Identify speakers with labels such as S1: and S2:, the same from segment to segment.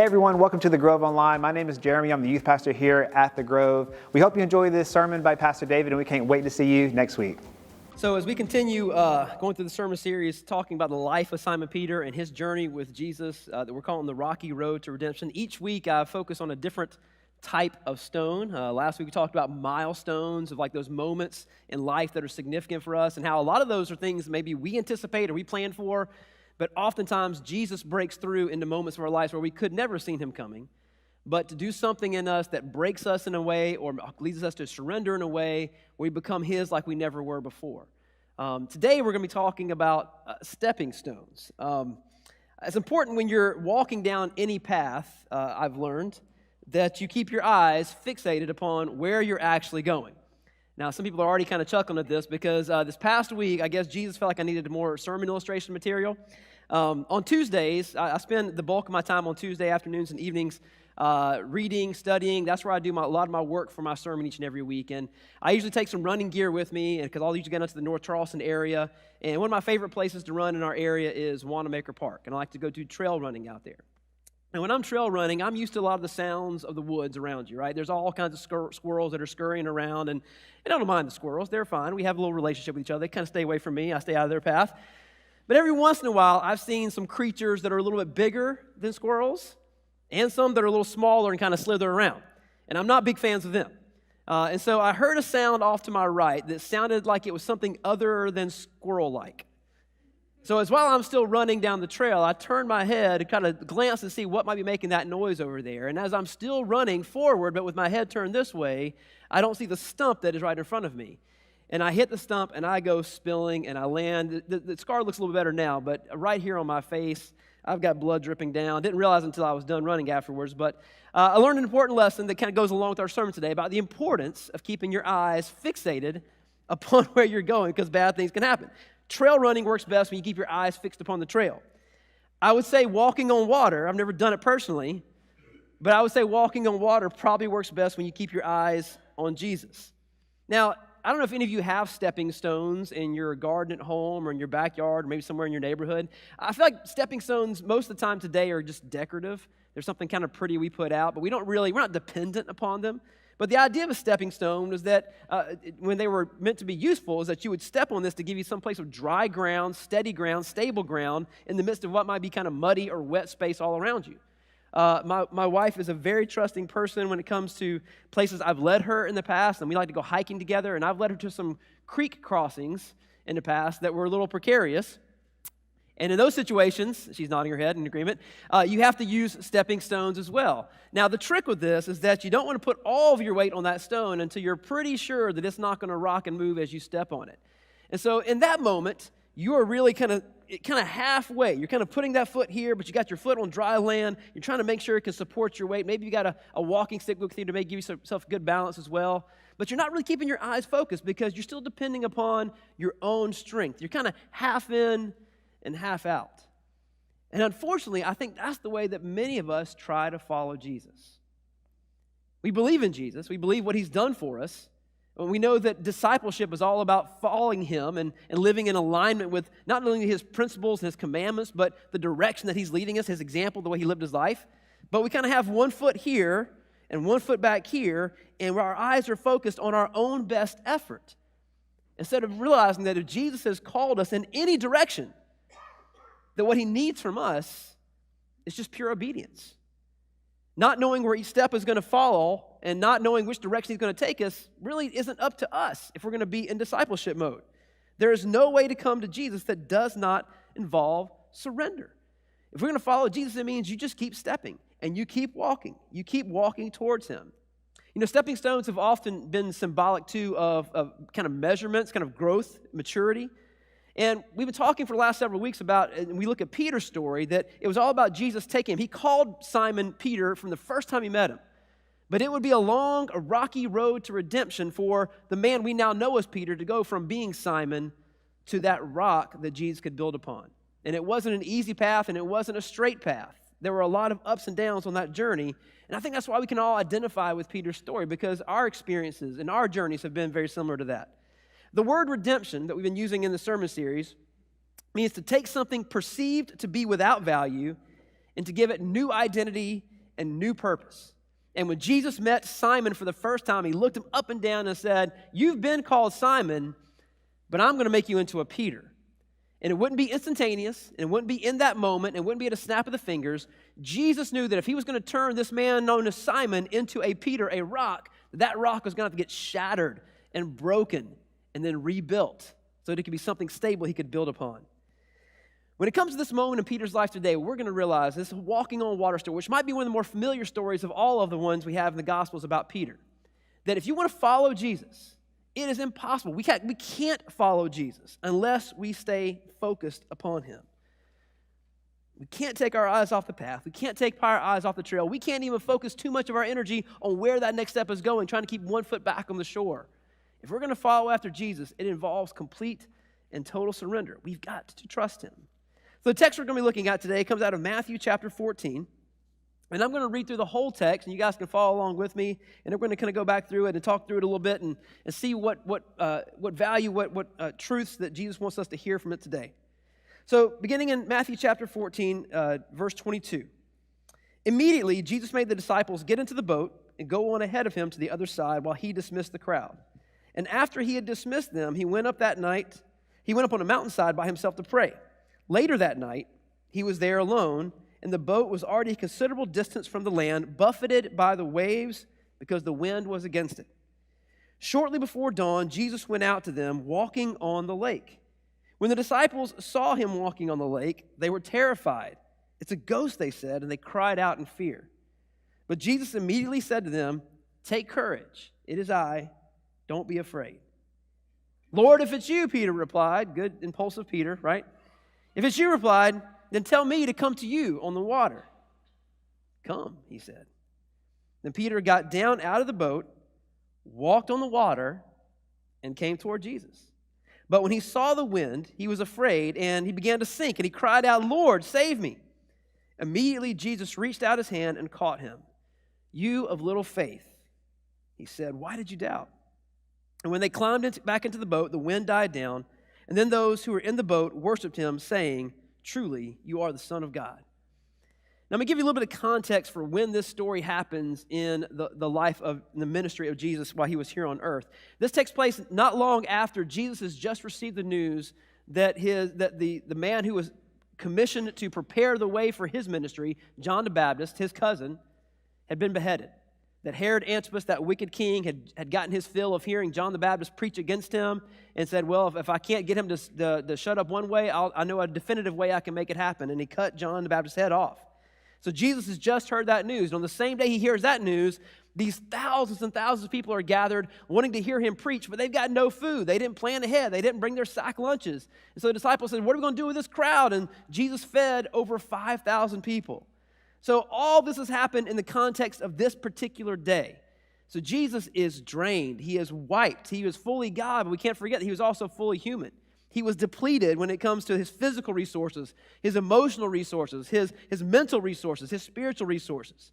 S1: Hey everyone, welcome to The Grove Online. My name is Jeremy. I'm the youth pastor here at The Grove. We hope you enjoy this sermon by Pastor David, and we can't wait to see you next week.
S2: So as we continue going through the sermon series, talking about the life of Simon Peter and his journey with Jesus that we're calling the rocky road to redemption, each week I focus on a different type of stone. Last week we talked about milestones of like those moments in life that are significant for us, and how a lot of those are things maybe we anticipate or we plan for, but oftentimes Jesus breaks through into moments of our lives where we could never have seen him coming, but to do something in us that breaks us in a way or leads us to surrender in a way where we become his like we never were before. Today we're going to be talking about stepping stones. It's important when you're walking down any path, I've learned, that you keep your eyes fixated upon where you're actually going. Now, some people are already kind of chuckling at this because this past week, I guess Jesus felt like I needed more sermon illustration material. On Tuesdays, I spend the bulk of my time on Tuesday afternoons and evenings reading, studying. That's where I do a lot of my work for my sermon each and every week. And I usually take some running gear with me because I'll usually get into the North Charleston area. And one of my favorite places to run in our area is Wanamaker Park. And I like to go do trail running out there. And when I'm trail running, I'm used to a lot of the sounds of the woods around you, right? There's all kinds of squirrels that are scurrying around, and I don't mind the squirrels. They're fine. We have a little relationship with each other. They kind of stay away from me. I stay out of their path. But every once in a while, I've seen some creatures that are a little bit bigger than squirrels and some that are a little smaller and kind of slither around. And I'm not big fans of them. And so I heard a sound off to my right that sounded like it was something other than squirrel-like. So as while I'm still running down the trail, I turn my head and kind of glance and see what might be making that noise over there. And as I'm still running forward, but with my head turned this way, I don't see the stump that is right in front of me. And I hit the stump and I go spilling and I land. The scar looks a little better now, but right here on my face, I've got blood dripping down. Didn't realize until I was done running afterwards, but I learned an important lesson that kind of goes along with our sermon today about the importance of keeping your eyes fixated upon where you're going because bad things can happen. Trail running works best when you keep your eyes fixed upon the trail. I would say walking on water, I've never done it personally, but I would say walking on water probably works best when you keep your eyes on Jesus. Now, I don't know if any of you have stepping stones in your garden at home or in your backyard or maybe somewhere in your neighborhood. I feel like stepping stones most of the time today are just decorative. There's something kind of pretty we put out, but we're not dependent upon them. But the idea of a stepping stone was that when they were meant to be useful is that you would step on this to give you some place of dry ground, steady ground, stable ground in the midst of what might be kind of muddy or wet space all around you. My wife is a very trusting person when it comes to places I've led her in the past, and we like to go hiking together, and I've led her to some creek crossings in the past that were a little precarious. And in those situations, she's nodding her head in agreement, you have to use stepping stones as well. Now, the trick with this is that you don't want to put all of your weight on that stone until you're pretty sure that it's not going to rock and move as you step on it. And so in that moment, you are really kind of halfway. You're kind of putting that foot here, but you got your foot on dry land. You're trying to make sure it can support your weight. Maybe you got a walking stick with you to give yourself good balance as well. But you're not really keeping your eyes focused because you're still depending upon your own strength. You're kind of half in and half out. And unfortunately, I think that's the way that many of us try to follow Jesus. We believe in Jesus. We believe what he's done for us. And we know that discipleship is all about following him and living in alignment with not only his principles and his commandments, but the direction that he's leading us, his example, the way he lived his life. But we kind of have one foot here and one foot back here, and our eyes are focused on our own best effort. Instead of realizing that if Jesus has called us in any direction, that what he needs from us is just pure obedience. Not knowing where each step is going to fall and not knowing which direction he's going to take us really isn't up to us if we're going to be in discipleship mode. There is no way to come to Jesus that does not involve surrender. If we're going to follow Jesus, it means you just keep stepping and you keep walking. You keep walking towards him. You know, stepping stones have often been symbolic too of kind of measurements, kind of growth, maturity. And we've been talking for the last several weeks about, and we look at Peter's story, that it was all about Jesus taking him. He called Simon Peter from the first time he met him. But it would be a rocky road to redemption for the man we now know as Peter to go from being Simon to that rock that Jesus could build upon. And it wasn't an easy path, and it wasn't a straight path. There were a lot of ups and downs on that journey. And I think that's why we can all identify with Peter's story, because our experiences and our journeys have been very similar to that. The word redemption that we've been using in the sermon series means to take something perceived to be without value and to give it new identity and new purpose. And when Jesus met Simon for the first time, he looked him up and down and said, "You've been called Simon, but I'm going to make you into a Peter." And it wouldn't be instantaneous, and it wouldn't be in that moment, and it wouldn't be at a snap of the fingers. Jesus knew that if he was going to turn this man known as Simon into a Peter, a rock, that rock was going to have to get shattered and broken and then rebuilt so that it could be something stable he could build upon. When it comes to this moment in Peter's life today, we're going to realize this walking on water story, which might be one of the more familiar stories of all of the ones we have in the Gospels about Peter, that if you want to follow Jesus, it is impossible. We can't follow Jesus unless we stay focused upon him. We can't take our eyes off the path. We can't take our eyes off the trail. We can't even focus too much of our energy on where that next step is going, trying to keep one foot back on the shore. If we're going to follow after Jesus, it involves complete and total surrender. We've got to trust him. So the text we're going to be looking at today comes out of Matthew chapter 14. And I'm going to read through the whole text, and you guys can follow along with me. And we're going to kind of go back through it and talk through it a little bit and see what value, what truths that Jesus wants us to hear from it today. So beginning in Matthew chapter 14, verse 22. Immediately, Jesus made the disciples get into the boat and go on ahead of him to the other side while he dismissed the crowd. And after he had dismissed them, he went up on a mountainside by himself to pray. Later that night, he was there alone, and the boat was already a considerable distance from the land, buffeted by the waves because the wind was against it. Shortly before dawn, Jesus went out to them walking on the lake. When the disciples saw him walking on the lake, they were terrified. "It's a ghost," they said, and they cried out in fear. But Jesus immediately said to them, "Take courage, it is I, don't be afraid." "Lord, if it's you," Peter replied. Good, impulsive Peter, right? "If it's you," replied, "then tell me to come to you on the water." "Come," he said. Then Peter got down out of the boat, walked on the water, and came toward Jesus. But when he saw the wind, he was afraid, and he began to sink, and he cried out, "Lord, save me." Immediately Jesus reached out his hand and caught him. "You of little faith," he said, "why did you doubt?" And when they climbed back into the boat, the wind died down, and then those who were in the boat worshiped him, saying, "Truly, you are the Son of God." Now, I'm going to give you a little bit of context for when this story happens in the life of the ministry of Jesus while he was here on earth. This takes place not long after Jesus has just received the news that the man who was commissioned to prepare the way for his ministry, John the Baptist, his cousin, had been beheaded. That Herod Antipas, that wicked king, had gotten his fill of hearing John the Baptist preach against him and said, well, if I can't get him to shut up one way, I know a definitive way I can make it happen. And he cut John the Baptist's head off. So Jesus has just heard that news. And on the same day he hears that news, these thousands and thousands of people are gathered wanting to hear him preach, but they've got no food. They didn't plan ahead. They didn't bring their sack lunches. And so the disciples said, what are we going to do with this crowd? And Jesus fed over 5,000 people. So all this has happened in the context of this particular day. So Jesus is drained. He is wiped. He was fully God, but we can't forget that he was also fully human. He was depleted when it comes to his physical resources, his emotional resources, his mental resources, his spiritual resources.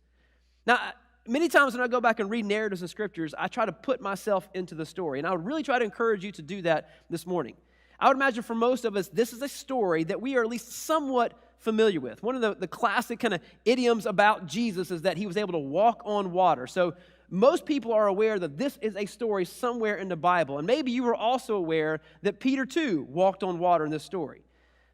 S2: Now, many times when I go back and read narratives and scriptures, I try to put myself into the story. And I would really try to encourage you to do that this morning. I would imagine for most of us, this is a story that we are at least somewhat familiar with. One of the classic kind of idioms about Jesus is that he was able to walk on water. So most people are aware that this is a story somewhere in the Bible. And maybe you were also aware that Peter too walked on water in this story.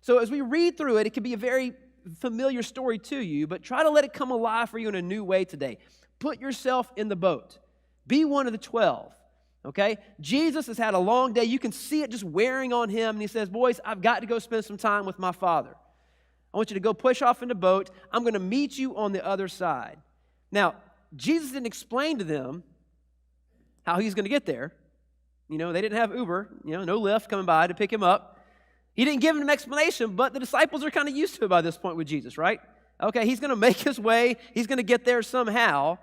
S2: So as we read through it, it can be a very familiar story to you, but try to let it come alive for you in a new way today. Put yourself in the boat. Be one of the 12. Okay? Jesus has had a long day. You can see it just wearing on him. And he says, boys, I've got to go spend some time with my Father. I want you to go push off in the boat. I'm going to meet you on the other side. Now, Jesus didn't explain to them how he's going to get there. You know, they didn't have Uber, no Lyft coming by to pick him up. He didn't give them an explanation, but the disciples are kind of used to it by this point with Jesus, right? Okay, he's going to make his way. He's going to get there somehow,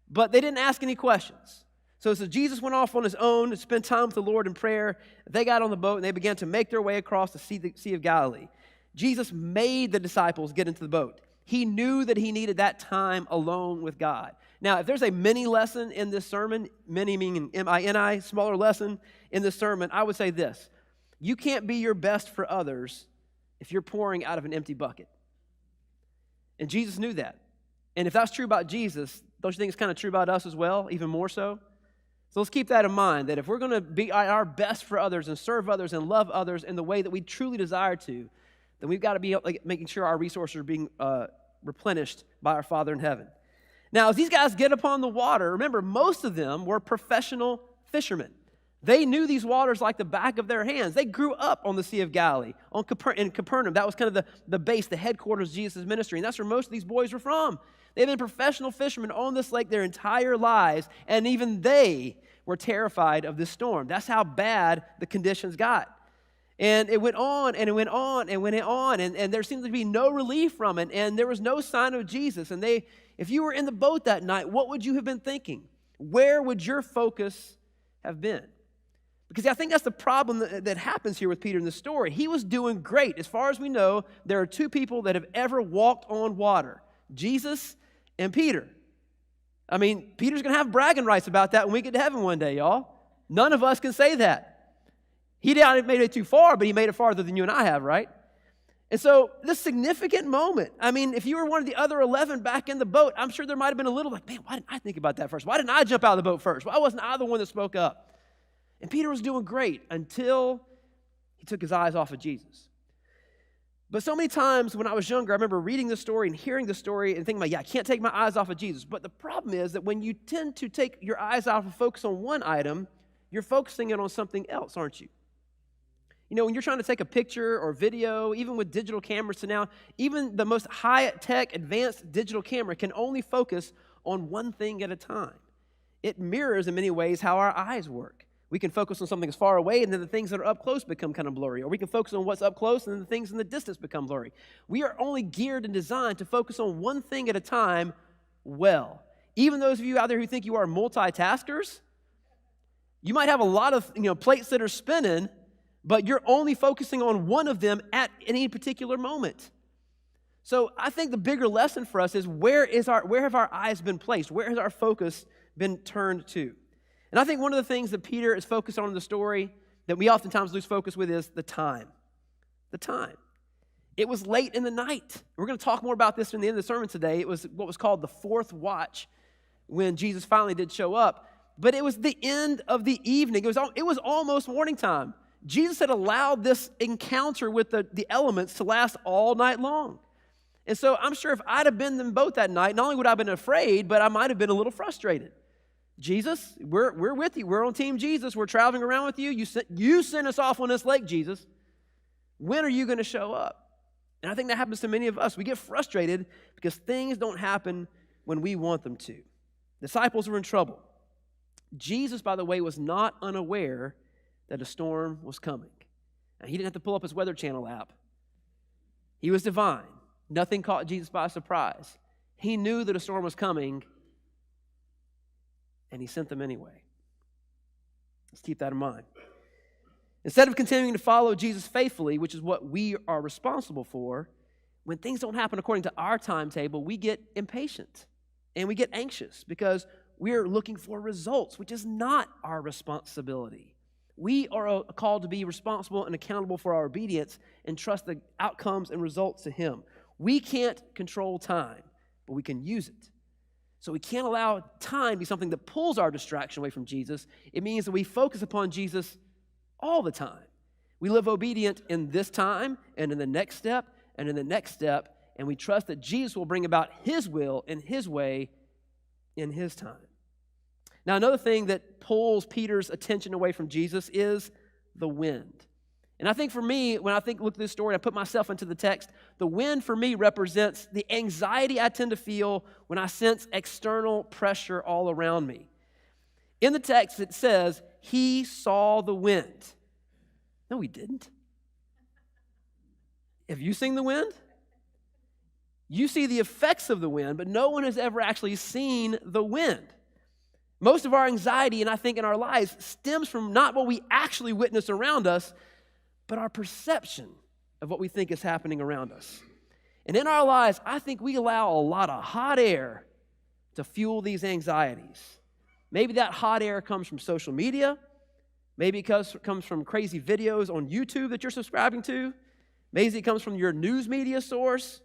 S2: but they didn't ask any questions. So Jesus went off on his own to spend time with the Lord in prayer. They got on the boat and they began to make their way across the Sea of Galilee. Jesus made the disciples get into the boat. He knew that he needed that time alone with God. Now, if there's a mini lesson in this sermon, mini meaning M-I-N-I, smaller lesson in this sermon, I would say this. You can't be your best for others if you're pouring out of an empty bucket. And Jesus knew that. And if that's true about Jesus, don't you think it's kind of true about us as well, even more so? So let's keep that in mind, that if we're going to be at our best for others and serve others and love others in the way that we truly desire to, then we've got to be making sure our resources are being replenished by our Father in heaven. Now, as these guys get upon the water, remember, most of them were professional fishermen. They knew these waters like the back of their hands. They grew up on the Sea of Galilee, in Capernaum. That was kind of the base, the headquarters of Jesus' ministry, and that's where most of these boys were from. They've been professional fishermen on this lake their entire lives, and even they were terrified of this storm. That's how bad the conditions got. And it went on, and it went on, and went on, and there seemed to be no relief from it, and there was no sign of Jesus. And if you were in the boat that night, what would you have been thinking? Where would your focus have been? Because I think that's the problem that happens here with Peter in the story. He was doing great. As far as we know, there are two people that have ever walked on water, Jesus and Peter. I mean, Peter's going to have bragging rights about that when we get to heaven one day, y'all. None of us can say that. He didn't made it too far, but he made it farther than you and I have, right? And so this significant moment, I mean, if you were one of the other 11 back in the boat, I'm sure there might have been a little like, man, why didn't I think about that first? Why didn't I jump out of the boat first? Why wasn't I the one that spoke up? And Peter was doing great until he took his eyes off of Jesus. But so many times when I was younger, I remember reading the story and hearing the story and thinking about, I can't take my eyes off of Jesus. But the problem is that when you tend to take your eyes off and focus on one item, you're focusing it on something else, aren't you? You know, when you're trying to take a picture or video, even with digital cameras to now, even the most high-tech, advanced digital camera can only focus on one thing at a time. It mirrors, in many ways, how our eyes work. We can focus on something that's far away, and then the things that are up close become kind of blurry. Or we can focus on what's up close, and then the things in the distance become blurry. We are only geared and designed to focus on one thing at a time well. Even those of you out there who think you are multitaskers, you might have a lot of plates that are spinning, but you're only focusing on one of them at any particular moment. So I think the bigger lesson for us is where have our eyes been placed? Where has our focus been turned to? And I think one of the things that Peter is focused on in the story that we oftentimes lose focus with is the time. The time. It was late in the night. We're going to talk more about this in the end of the sermon today. It was what was called the fourth watch when Jesus finally did show up. But it was the end of the evening. It was almost morning time. Jesus had allowed this encounter with the elements to last all night long. And so I'm sure if I'd have been in the boat that night, not only would I have been afraid, but I might have been a little frustrated. Jesus, we're with you. We're on Team Jesus. We're traveling around with you. You sent us off on this lake, Jesus. When are you going to show up? And I think that happens to many of us. We get frustrated because things don't happen when we want them to. Disciples were in trouble. Jesus, by the way, was not unaware that a storm was coming. And he didn't have to pull up his Weather Channel app. He was divine. Nothing caught Jesus by surprise. He knew that a storm was coming, and he sent them anyway. Let's keep that in mind. Instead of continuing to follow Jesus faithfully, which is what we are responsible for, when things don't happen according to our timetable, we get impatient and we get anxious because we're looking for results, which is not our responsibility. We are called to be responsible and accountable for our obedience and trust the outcomes and results to Him. We can't control time, but we can use it. So we can't allow time to be something that pulls our distraction away from Jesus. It means that we focus upon Jesus all the time. We live obedient in this time and in the next step and in the next step, and we trust that Jesus will bring about His will and His way in His time. Now, another thing that pulls Peter's attention away from Jesus is the wind. And I think for me, when I look at this story, I put myself into the text, the wind for me represents the anxiety I tend to feel when I sense external pressure all around me. In the text, it says, He saw the wind. No, He didn't. Have you seen the wind? You see the effects of the wind, but no one has ever actually seen the wind. Most of our anxiety, and I think in our lives, stems from not what we actually witness around us, but our perception of what we think is happening around us. And in our lives, I think we allow a lot of hot air to fuel these anxieties. Maybe that hot air comes from social media. Maybe it comes from crazy videos on YouTube that you're subscribing to. Maybe it comes from your news media source.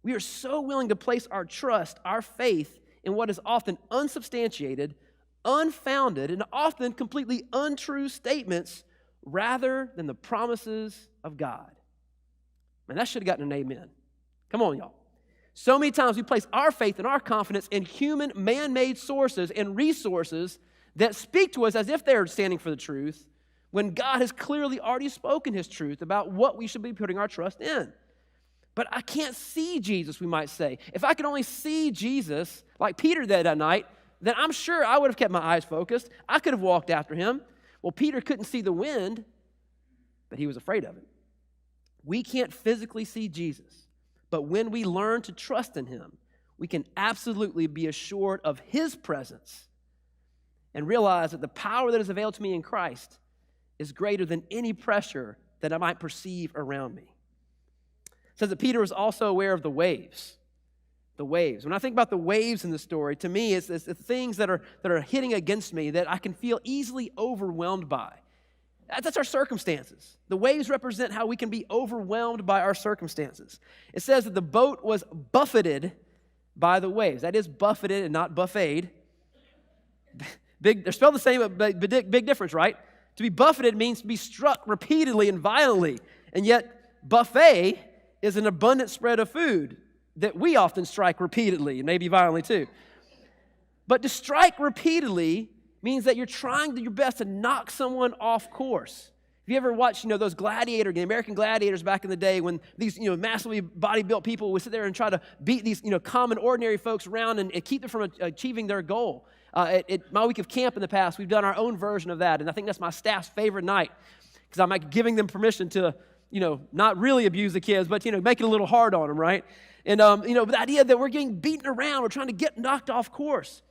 S2: We are so willing to place our trust, our faith, in what is often unsubstantiated, unfounded, and often completely untrue statements rather than the promises of God. Man, that should have gotten an amen. Come on, y'all. So many times we place our faith and our confidence in human, man-made sources and resources that speak to us as if they're standing for the truth, when God has clearly already spoken His truth about what we should be putting our trust in. But I can't see Jesus, we might say. If I could only see Jesus, like Peter did that night, then I'm sure I would have kept my eyes focused. I could have walked after Him. Well, Peter couldn't see the wind, but he was afraid of it. We can't physically see Jesus, but when we learn to trust in Him, we can absolutely be assured of His presence and realize that the power that is available to me in Christ is greater than any pressure that I might perceive around me. It says that Peter was also aware of the waves. The waves. When I think about the waves in the story, to me, it's the things that are hitting against me that I can feel easily overwhelmed by. That's our circumstances. The waves represent how we can be overwhelmed by our circumstances. It says that the boat was buffeted by the waves. That is buffeted and not buffeted. They're spelled the same, but big difference, right? To be buffeted means to be struck repeatedly and violently. And yet, buffet is an abundant spread of food that we often strike repeatedly, and maybe violently too. But to strike repeatedly means that you're trying your best to knock someone off course. Have you ever watched, those gladiator games, American gladiators back in the day, when these, massively bodybuilt people would sit there and try to beat these, common, ordinary folks around and keep them from achieving their goal? At my week of camp in the past, we've done our own version of that, and I think that's my staff's favorite night, because I'm giving them permission to, not really abuse the kids, but, make it a little hard on them, right? And, the idea that we're getting beaten around, we're trying to get knocked off course.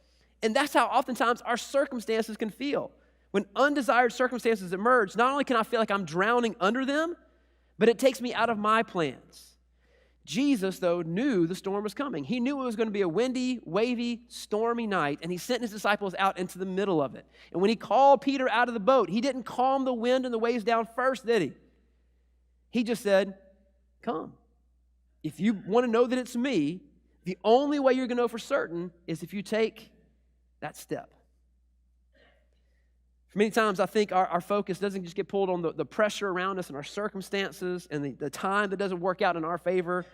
S2: And that's how oftentimes our circumstances can feel. When undesired circumstances emerge, not only can I feel like I'm drowning under them, but it takes me out of my plans. Jesus, though, knew the storm was coming. He knew it was going to be a windy, wavy, stormy night, and He sent His disciples out into the middle of it. And when He called Peter out of the boat, He didn't calm the wind and the waves down first, did He? He just said, come. If you want to know that it's me, the only way you're going to know for certain is if you take that step. For many times, I think our focus doesn't just get pulled on the pressure around us and our circumstances and the time that doesn't work out in our favor,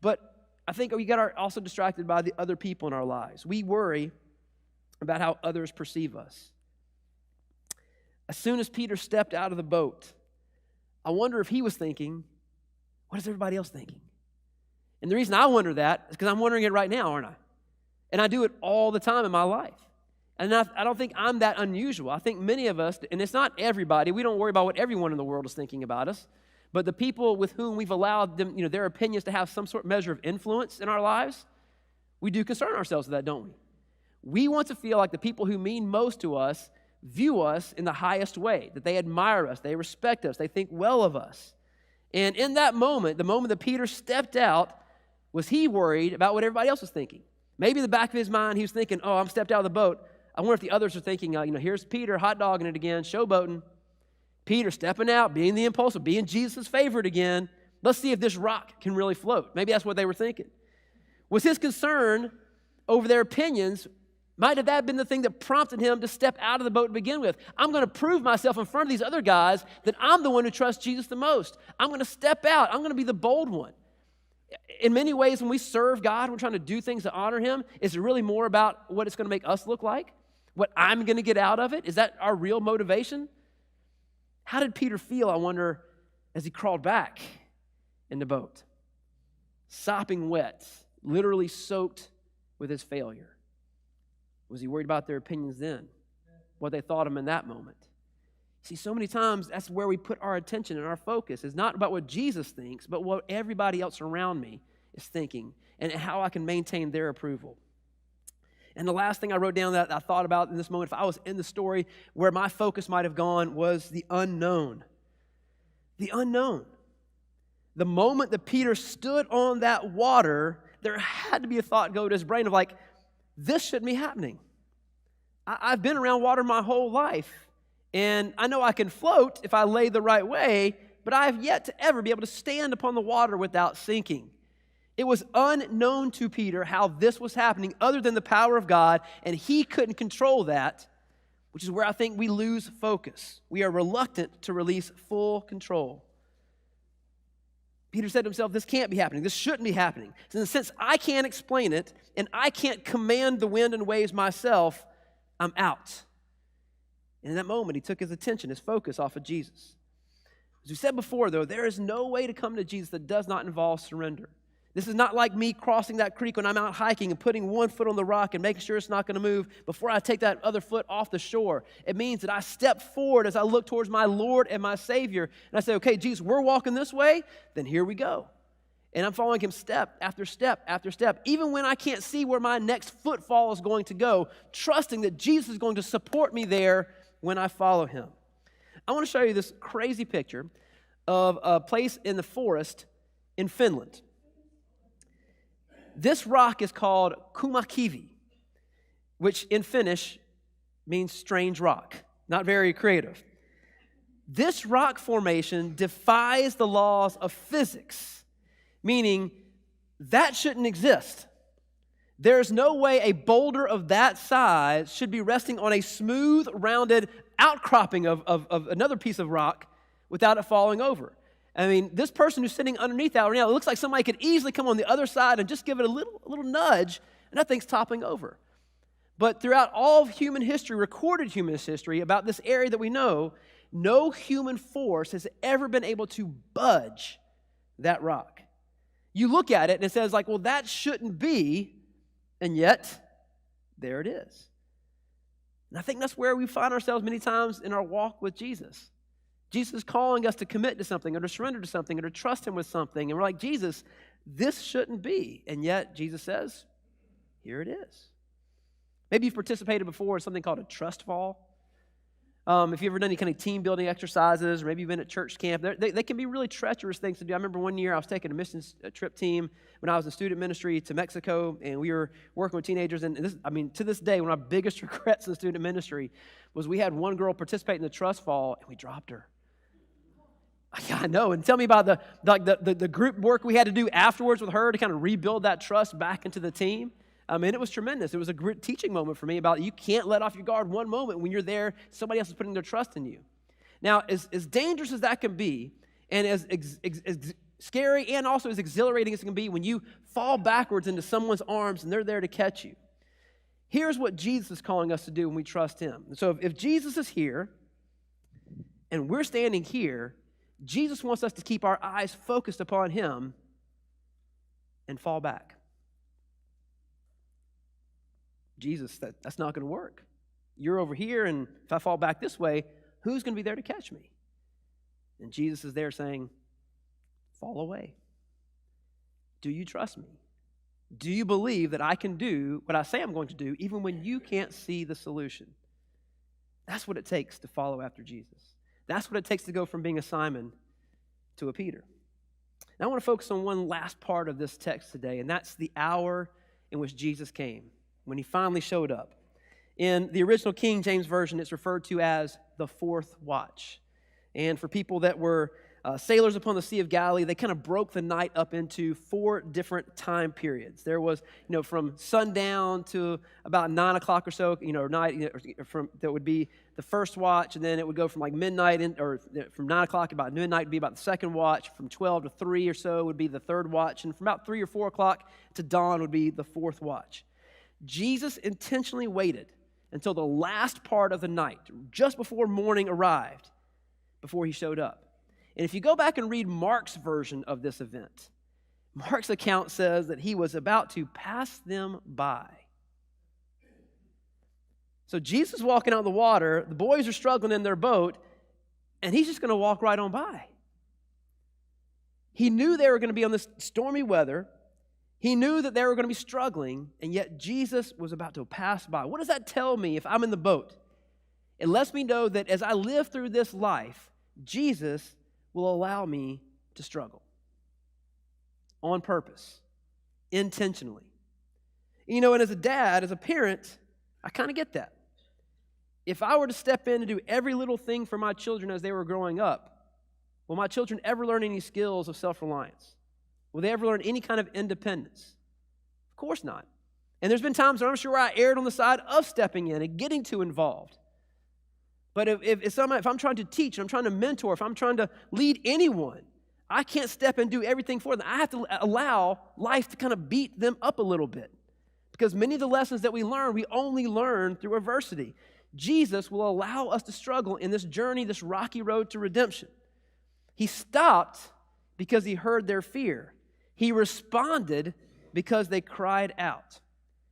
S2: but I think we get also distracted by the other people in our lives. We worry about how others perceive us. As soon as Peter stepped out of the boat, I wonder if he was thinking, what is everybody else thinking? And the reason I wonder that is because I'm wondering it right now, aren't I? And I do it all the time in my life. And I don't think I'm that unusual. I think many of us, and it's not everybody, we don't worry about what everyone in the world is thinking about us, but the people with whom we've allowed them, their opinions to have some sort of measure of influence in our lives, we do concern ourselves with that, don't we? We want to feel like the people who mean most to us view us in the highest way, that they admire us, they respect us, they think well of us. And in that moment, the moment that Peter stepped out, was he worried about what everybody else was thinking? Maybe in the back of his mind, he was thinking, oh, I'm stepped out of the boat. I wonder if the others are thinking, here's Peter hot dogging it again, showboating. Peter stepping out, being the impulsive, being Jesus' favorite again. Let's see if this rock can really float. Maybe that's what they were thinking. Was his concern over their opinions, might have that been the thing that prompted him to step out of the boat to begin with? I'm going to prove myself in front of these other guys that I'm the one who trusts Jesus the most. I'm going to step out. I'm going to be the bold one. In many ways, when we serve God, we're trying to do things to honor Him, is it really more about what it's going to make us look like? What I'm going to get out of it? Is that our real motivation? How did Peter feel, I wonder, as he crawled back in the boat? Sopping wet, literally soaked with his failure. Was he worried about their opinions then? What they thought of him in that moment? See, so many times that's where we put our attention and our focus. It's not about what Jesus thinks, but what everybody else around me is thinking and how I can maintain their approval. And the last thing I wrote down that I thought about in this moment, if I was in the story, where my focus might have gone was the unknown. The unknown. The moment that Peter stood on that water, there had to be a thought go to his brain of like, this shouldn't be happening. I've been around water my whole life. And I know I can float if I lay the right way, but I have yet to ever be able to stand upon the water without sinking. It was unknown to Peter how this was happening other than the power of God, and he couldn't control that, which is where I think we lose focus. We are reluctant to release full control. Peter said to himself, this can't be happening. This shouldn't be happening. So since I can't explain it, and I can't command the wind and waves myself, I'm out. And in that moment, he took his attention, his focus off of Jesus. As we said before, though, there is no way to come to Jesus that does not involve surrender. This is not like me crossing that creek when I'm out hiking and putting one foot on the rock and making sure it's not going to move before I take that other foot off the shore. It means that I step forward as I look towards my Lord and my Savior. And I say, okay, Jesus, we're walking this way, then here we go. And I'm following him step after step after step, even when I can't see where my next footfall is going to go, trusting that Jesus is going to support me there when I follow him. I want to show you this crazy picture of a place in the forest in Finland. This rock is called Kumakivi, which in Finnish means strange rock. Not very creative. This rock formation defies the laws of physics, meaning that shouldn't exist. There's no way a boulder of that size should be resting on a smooth, rounded outcropping of another piece of rock without it falling over. I mean, this person who's sitting underneath that right now, it looks like somebody could easily come on the other side and just give it a little nudge, and that thing's toppling over. But throughout all of human history, recorded human history, about this area that we know, no human force has ever been able to budge that rock. You look at it and it says like, well, that shouldn't be, and yet, there it is. And I think that's where we find ourselves many times in our walk with Jesus. Jesus is calling us to commit to something or to surrender to something or to trust him with something. And we're like, Jesus, this shouldn't be. And yet, Jesus says, here it is. Maybe you've participated before in something called a trust fall. If you've ever done any kind of team building exercises, or maybe you've been at church camp, they can be really treacherous things to do. I remember one year I was taking a missions trip team when I was in student ministry to Mexico, and we were working with teenagers. And this, I mean, to this day, one of my biggest regrets in student ministry was we had one girl participate in the trust fall, and we dropped her. Yeah, I know. And tell me about the group work we had to do afterwards with her to kind of rebuild that trust back into the team. I mean, it was tremendous. It was a great teaching moment for me about you can't let off your guard one moment when you're there, somebody else is putting their trust in you. Now, as dangerous as that can be, and as scary and also as exhilarating as it can be when you fall backwards into someone's arms and they're there to catch you, here's what Jesus is calling us to do when we trust him. So if Jesus is here and we're standing here, Jesus wants us to keep our eyes focused upon him and fall back. Jesus, that's not going to work. You're over here, and if I fall back this way, who's going to be there to catch me? And Jesus is there saying, fall away. Do you trust me? Do you believe that I can do what I say I'm going to do even when you can't see the solution? That's what it takes to follow after Jesus. That's what it takes to go from being a Simon to a Peter. Now I want to focus on one last part of this text today, and that's the hour in which Jesus came, when he finally showed up. In the original King James Version, it's referred to as the fourth watch. And for people that were sailors upon the Sea of Galilee, they kind of broke the night up into 4 different time periods. There was, from sundown to about 9 o'clock or so, night, that would be the first watch, and then it would go from like midnight, from 9 o'clock about midnight would be about the second watch, from 12 to 3 or so would be the third watch, and from about 3 or 4 o'clock to dawn would be the fourth watch. Jesus intentionally waited until the last part of the night, just before morning arrived, before he showed up. And if you go back and read Mark's version of this event, Mark's account says that he was about to pass them by. So Jesus is walking out of the water, the boys are struggling in their boat, and he's just going to walk right on by. He knew they were going to be on this stormy weather. He knew that they were going to be struggling, and yet Jesus was about to pass by. What does that tell me if I'm in the boat? It lets me know that as I live through this life, Jesus will allow me to struggle on purpose, intentionally. And as a dad, as a parent, I kind of get that. If I were to step in and do every little thing for my children as they were growing up, will my children ever learn any skills of self-reliance? Will they ever learn any kind of independence? Of course not. And there's been times where I'm sure I erred on the side of stepping in and getting too involved. But if I'm trying to teach, I'm trying to mentor, if I'm trying to lead anyone, I can't step and do everything for them. I have to allow life to kind of beat them up a little bit. Because many of the lessons that we learn, we only learn through adversity. Jesus will allow us to struggle in this journey, this rocky road to redemption. He stopped because he heard their fear. He responded because they cried out.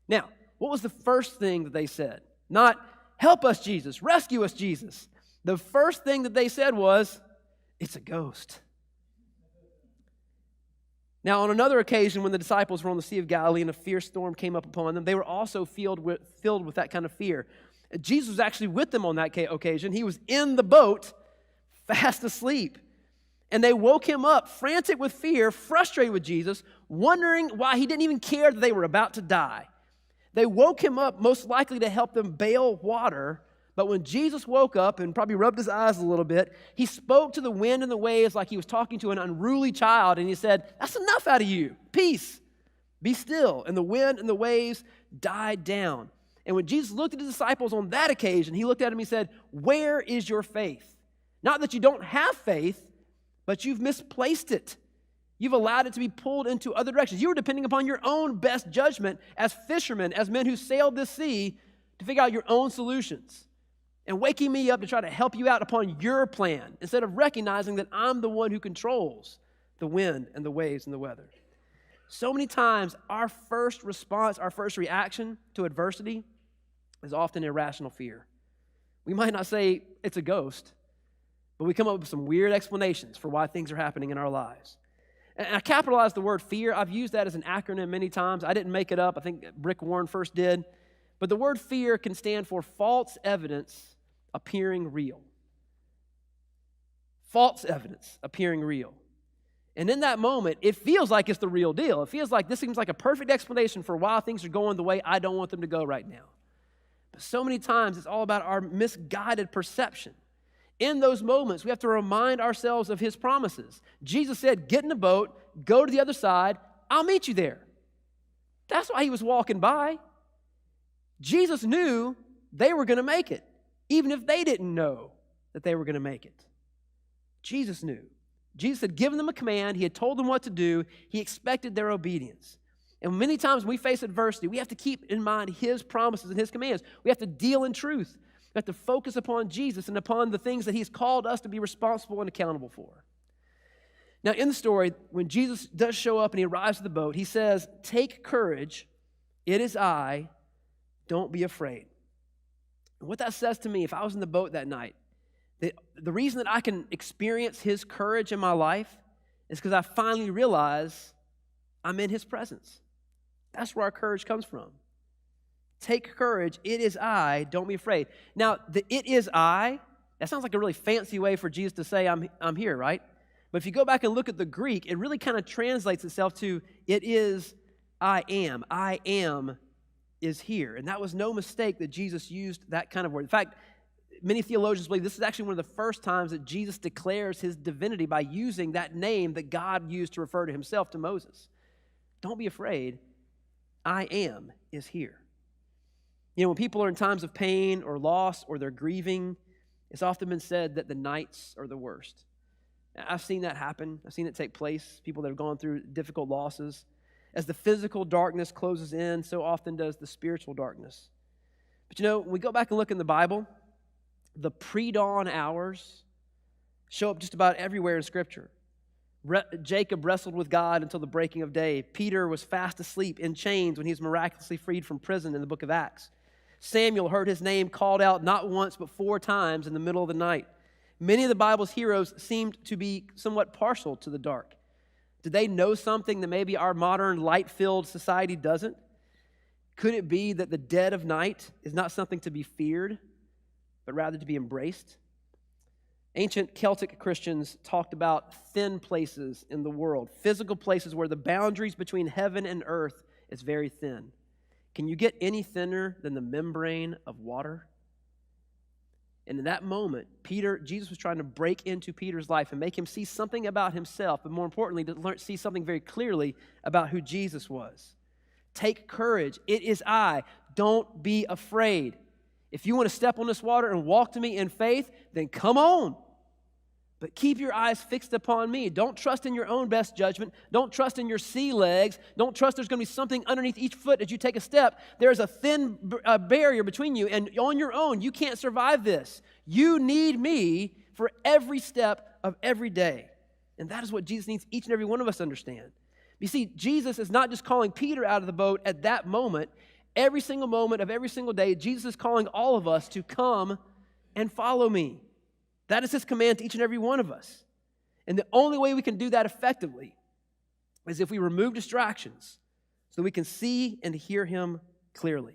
S2: Now, what was the first thing that they said? Not, help us, Jesus, rescue us, Jesus. The first thing that they said was, it's a ghost. Now, on another occasion, when the disciples were on the Sea of Galilee and a fierce storm came up upon them, they were also filled with that kind of fear. Jesus was actually with them on that occasion. He was in the boat, fast asleep. And they woke him up, frantic with fear, frustrated with Jesus, wondering why he didn't even care that they were about to die. They woke him up most likely to help them bail water, but when Jesus woke up and probably rubbed his eyes a little bit, he spoke to the wind and the waves like he was talking to an unruly child, and he said, that's enough out of you. Peace. Be still. And the wind and the waves died down. And when Jesus looked at his disciples on that occasion, he looked at them and he said, where is your faith? Not that you don't have faith, but you've misplaced it. You've allowed it to be pulled into other directions. You were depending upon your own best judgment as fishermen, as men who sailed this sea to figure out your own solutions. And waking me up to try to help you out upon your plan instead of recognizing that I'm the one who controls the wind and the waves and the weather. So many times, our first response, our first reaction to adversity is often irrational fear. We might not say it's a ghost, but we come up with some weird explanations for why things are happening in our lives. And I capitalized the word fear. I've used that as an acronym many times. I didn't make it up. I think Rick Warren first did. But the word fear can stand for false evidence appearing real. False evidence appearing real. And in that moment, it feels like it's the real deal. It feels like this seems like a perfect explanation for why things are going the way I don't want them to go right now. But so many times, it's all about our misguided perception. In those moments, we have to remind ourselves of his promises. Jesus said, get in the boat, go to the other side, I'll meet you there. That's why he was walking by. Jesus knew they were going to make it, even if they didn't know that they were going to make it. Jesus knew. Jesus had given them a command. He had told them what to do. He expected their obedience. And many times when we face adversity, we have to keep in mind his promises and his commands. We have to deal in truth. We have to focus upon Jesus and upon the things that he's called us to be responsible and accountable for. Now, in the story, when Jesus does show up and he arrives at the boat, he says, take courage, it is I, don't be afraid. And what that says to me, if I was in the boat that night, the reason that I can experience his courage in my life is because I finally realize I'm in his presence. That's where our courage comes from. Take courage, it is I, don't be afraid. Now, the it is I, that sounds like a really fancy way for Jesus to say I'm here, right? But if you go back and look at the Greek, it really kind of translates itself to it is I am. I am is here. And that was no mistake that Jesus used that kind of word. In fact, many theologians believe this is actually one of the first times that Jesus declares his divinity by using that name that God used to refer to himself to Moses. Don't be afraid. I am is here. You know, when people are in times of pain or loss or they're grieving, it's often been said that the nights are the worst. I've seen that happen. I've seen it take place, people that have gone through difficult losses. As the physical darkness closes in, so often does the spiritual darkness. But you know, when we go back and look in the Bible, the pre-dawn hours show up just about everywhere in Scripture. Jacob wrestled with God until the breaking of day. Peter was fast asleep in chains when he was miraculously freed from prison in the book of Acts. Samuel heard his name called out not once but 4 times in the middle of the night. Many of the Bible's heroes seemed to be somewhat partial to the dark. Did they know something that maybe our modern light-filled society doesn't? Could it be that the dead of night is not something to be feared, but rather to be embraced? Ancient Celtic Christians talked about thin places in the world, physical places where the boundaries between heaven and earth is very thin. Can you get any thinner than the membrane of water? And in that moment, Jesus was trying to break into Peter's life and make him see something about himself, but more importantly, to see something very clearly about who Jesus was. Take courage. It is I. Don't be afraid. If you want to step on this water and walk to me in faith, then come on. But keep your eyes fixed upon me. Don't trust in your own best judgment. Don't trust in your sea legs. Don't trust there's going to be something underneath each foot as you take a step. There's a thin barrier between you, and on your own, you can't survive this. You need me for every step of every day. And that is what Jesus needs each and every one of us to understand. You see, Jesus is not just calling Peter out of the boat at that moment. Every single moment of every single day, Jesus is calling all of us to come and follow me. That is his command to each and every one of us. And the only way we can do that effectively is if we remove distractions so we can see and hear him clearly.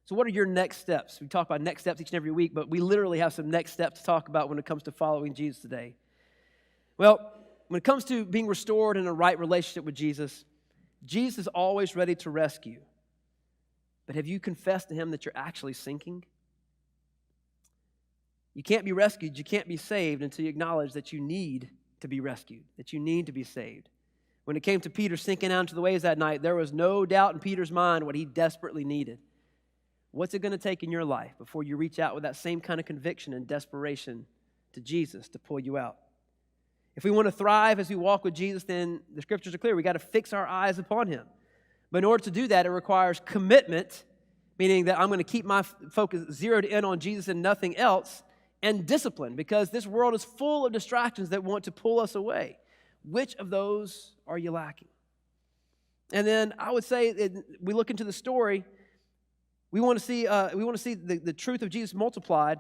S2: So what are your next steps? We talk about next steps each and every week, but we literally have some next steps to talk about when it comes to following Jesus today. Well, when it comes to being restored in a right relationship with Jesus, Jesus is always ready to rescue. But have you confessed to him that you're actually sinking? You can't be rescued, you can't be saved until you acknowledge that you need to be rescued, that you need to be saved. When it came to Peter sinking out into the waves that night, there was no doubt in Peter's mind what he desperately needed. What's it going to take in your life before you reach out with that same kind of conviction and desperation to Jesus to pull you out? If we want to thrive as we walk with Jesus, then the scriptures are clear. We got to fix our eyes upon him. But in order to do that, it requires commitment, meaning that I'm going to keep my focus zeroed in on Jesus and nothing else, and discipline, because this world is full of distractions that want to pull us away. Which of those are you lacking? And then I would say, we look into the story, we want to see the truth of Jesus multiplied.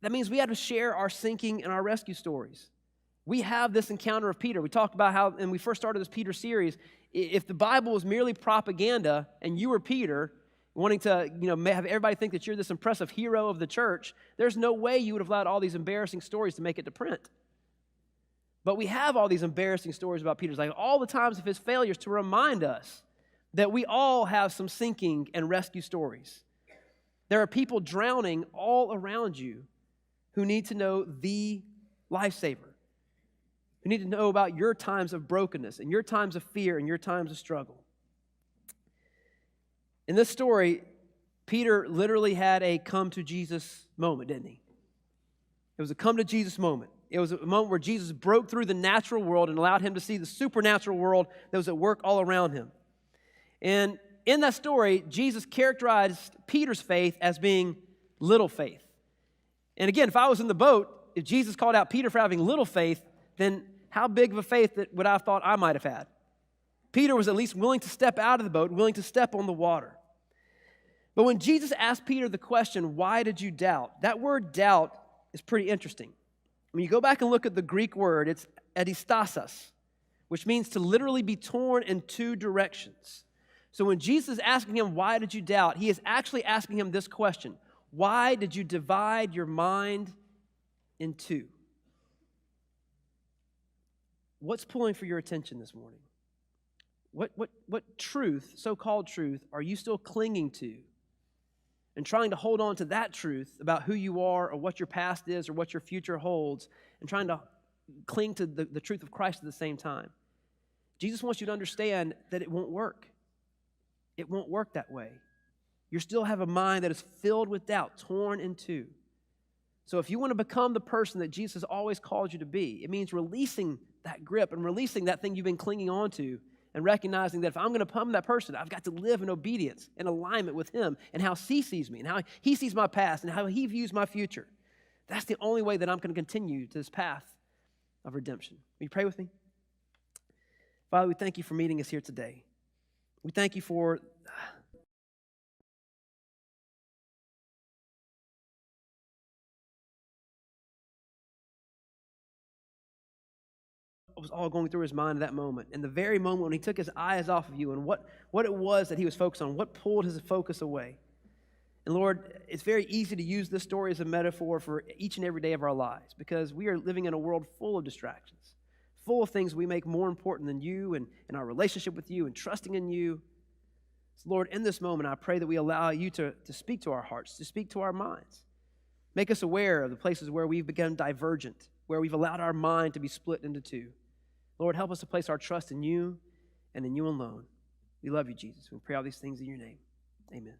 S2: That means we have to share our sinking and our rescue stories. We have this encounter of Peter. We talked about how, and we first started this Peter series, if the Bible was merely propaganda and you were Peter, wanting to have everybody think that you're this impressive hero of the church, there's no way you would have allowed all these embarrassing stories to make it to print. But we have all these embarrassing stories about Peter's life, all the times of his failures, to remind us that we all have some sinking and rescue stories. There are people drowning all around you who need to know the lifesaver, who need to know about your times of brokenness and your times of fear and your times of struggle. In this story, Peter literally had a come to Jesus moment, didn't he? It was a come to Jesus moment. It was a moment where Jesus broke through the natural world and allowed him to see the supernatural world that was at work all around him. And in that story, Jesus characterized Peter's faith as being little faith. And again, if I was in the boat, if Jesus called out Peter for having little faith, then how big of a faith that would I have thought I might have had? Peter was at least willing to step out of the boat, willing to step on the water. But when Jesus asked Peter the question, why did you doubt? That word doubt is pretty interesting. When you go back and look at the Greek word, it's edistasis, which means to literally be torn in two directions. So when Jesus is asking him, why did you doubt? He is actually asking him this question: why did you divide your mind in two? What's pulling for your attention this morning? What truth, so-called truth, are you still clinging to and trying to hold on to that truth about who you are or what your past is or what your future holds, and trying to cling to the truth of Christ at the same time? Jesus wants you to understand that it won't work. It won't work that way. You still have a mind that is filled with doubt, torn in two. So if you want to become the person that Jesus has always called you to be, it means releasing that grip and releasing that thing you've been clinging on to, and recognizing that if I'm going to become that person, I've got to live in obedience and alignment with him and how he sees me and how he sees my past and how he views my future. That's the only way that I'm going to continue to this path of redemption. Will you pray with me? Father, we thank you for meeting us here today. We thank you for what was all going through his mind at that moment. And the very moment when he took his eyes off of you and what it was that he was focused on, what pulled his focus away. And Lord, it's very easy to use this story as a metaphor for each and every day of our lives, because we are living in a world full of distractions, full of things we make more important than you and our relationship with you and trusting in you. So Lord, in this moment, I pray that we allow you to speak to our hearts, to speak to our minds. Make us aware of the places where we've become divergent, where we've allowed our mind to be split into two. Lord, help us to place our trust in you and in you alone. We love you, Jesus. We pray all these things in your name. Amen.